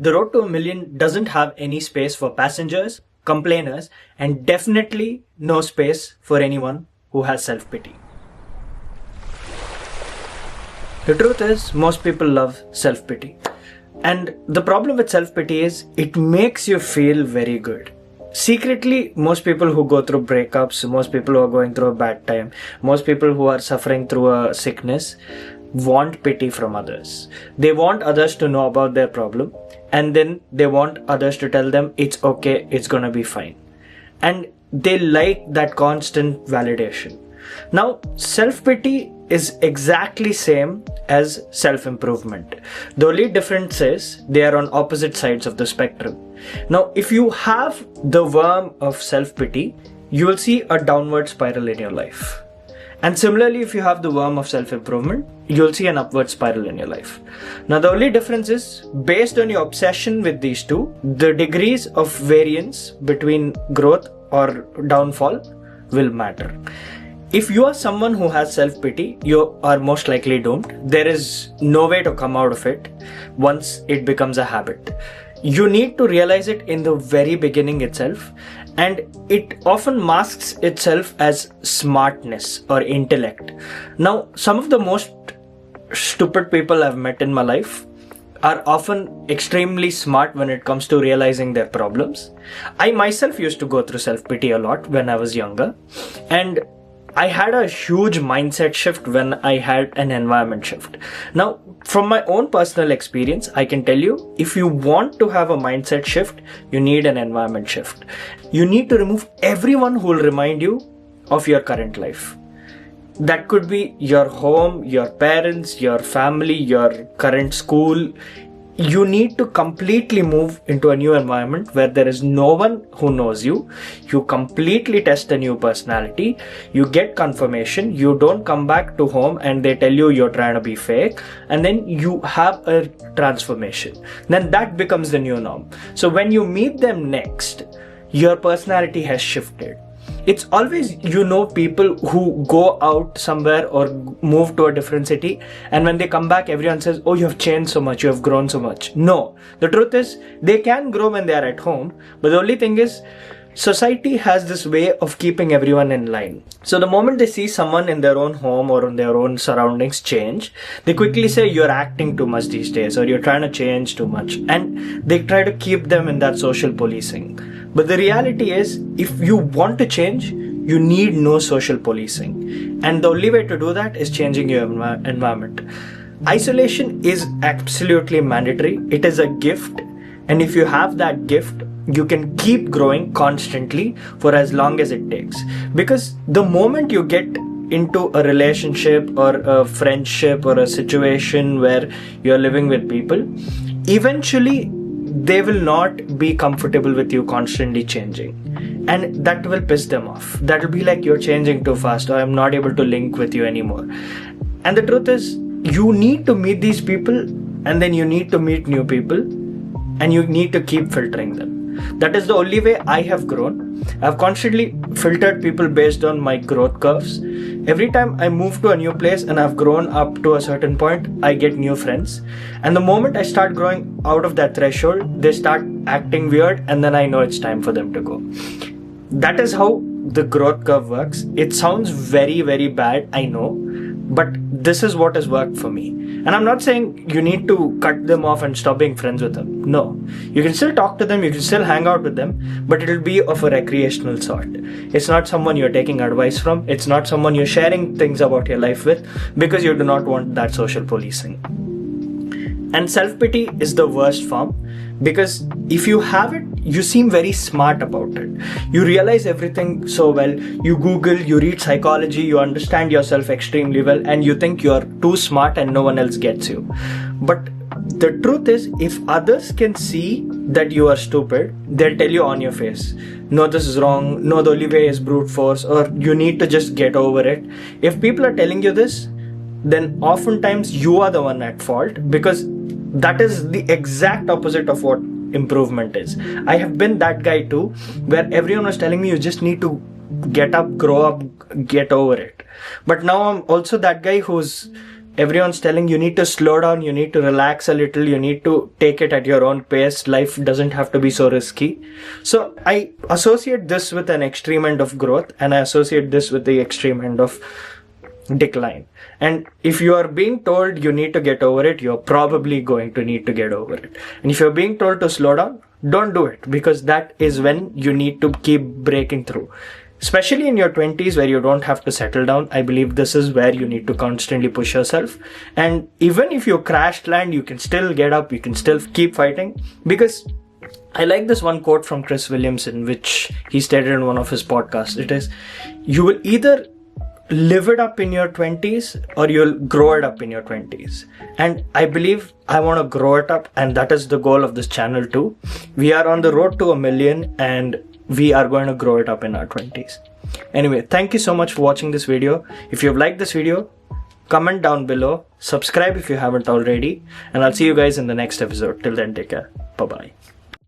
The road to a million doesn't have any space for passengers, complainers, and definitely no space for anyone who has self-pity. The truth is, most people love self-pity. And the problem with self-pity is it makes you feel very good. Secretly, most people who go through breakups, most people who are going through a bad time, most people who are suffering through a sickness want pity from others. They want others to know about their problem, and then they want others to tell them it's okay, it's gonna be fine. And they like that constant validation. Now, self-pity is exactly same as self-improvement. The only difference is they are on opposite sides of the spectrum. Now, if you have the worm of self-pity, you will see a downward spiral in your life. And similarly, if you have the worm of self-improvement, you'll see an upward spiral in your life. Now, the only difference is, based on your obsession with these two, the degrees of variance between growth or downfall will matter. If you are someone who has self-pity, you are most likely doomed. There is no way to come out of it once it becomes a habit. You need to realize it in the very beginning itself, and it often masks itself as smartness or intellect. Now, some of the most stupid people I've met in my life are often extremely smart when it comes to realizing their problems. I myself used to go through self-pity a lot when I was younger, and I had a huge mindset shift when I had an environment shift. Now, from my own personal experience, I can tell you, if you want to have a mindset shift, you need an environment shift. You need to remove everyone who will remind you of your current life. That could be your home, your parents, your family, your current school. You need to completely move into a new environment where there is no one who knows you. You completely test a new personality. You get confirmation. You don't come back to home and they tell you you're trying to be fake. And then you have a transformation. Then that becomes the new norm. So when you meet them next, your personality has shifted. It's always, people who go out somewhere or move to a different city, and when they come back, everyone says, oh, you have changed so much, you have grown so much. No, the truth is, they can grow when they are at home, but the only thing is, society has this way of keeping everyone in line. So the moment they see someone in their own home or in their own surroundings change, they quickly say, you're acting too much these days, or you're trying to change too much. And they try to keep them in that social policing. But the reality is, if you want to change, you need no social policing. And the only way to do that is changing your environment. Isolation is absolutely mandatory. It is a gift. And if you have that gift, you can keep growing constantly for as long as it takes. Because the moment you get into a relationship or a friendship or a situation where you're living with people, eventually they will not be comfortable with you constantly changing. And that will piss them off. That will be like, you're changing too fast, or I'm not able to link with you anymore. And the truth is, you need to meet these people, and then you need to meet new people, and you need to keep filtering them. That is the only way I have grown. I've constantly filtered people based on my growth curves. Every time I move to a new place and I've grown up to a certain point, I get new friends. And the moment I start growing out of that threshold, they start acting weird, and then I know it's time for them to go. That is how the growth curve works. It sounds very, very bad, I know, but this is what has worked for me. And I'm not saying you need to cut them off and stop being friends with them. No. You can still talk to them, you can still hang out with them, but it'll be of a recreational sort. It's not someone you're taking advice from. It's not someone you're sharing things about your life with, because you do not want that social policing. And self-pity is the worst form, because if you have it, you seem very smart about it. You realize everything so well. You Google, you read psychology, you understand yourself extremely well, and you think you're too smart and no one else gets you. But the truth is, if others can see that you are stupid, they'll tell you on your face, no, this is wrong, no, the only way is brute force, or you need to just get over it. If people are telling you this, then oftentimes you are the one at fault, because that is the exact opposite of what improvement is. I have been that guy too, where everyone was telling me you just need to get up, grow up, get over it. But now I'm also that guy who's everyone's telling you need to slow down, you need to relax a little, you need to take it at your own pace. Life doesn't have to be so risky. So I associate this with an extreme end of growth, and I associate this with the extreme end of decline. And if you are being told you need to get over it, you're probably going to need to get over it. And if you're being told to slow down, don't do it, because that is when you need to keep breaking through. Especially in your 20s where you don't have to settle down, I believe this is where you need to constantly push yourself. And even if you crash land, you can still get up, you can still keep fighting. Because I like this one quote from Chris Williamson, which he stated in one of his podcasts. It is, you will either live it up in your 20s or you'll grow it up in your 20s. And I believe I want to grow it up, and that is the goal of this channel too. We are on the road to 1 million, and we are going to grow it up in our 20s. Anyway, thank you so much for watching this video. If you've liked this video, comment down below, subscribe if you haven't already, and I'll see you guys in the next episode. Till then, take care. Bye-bye.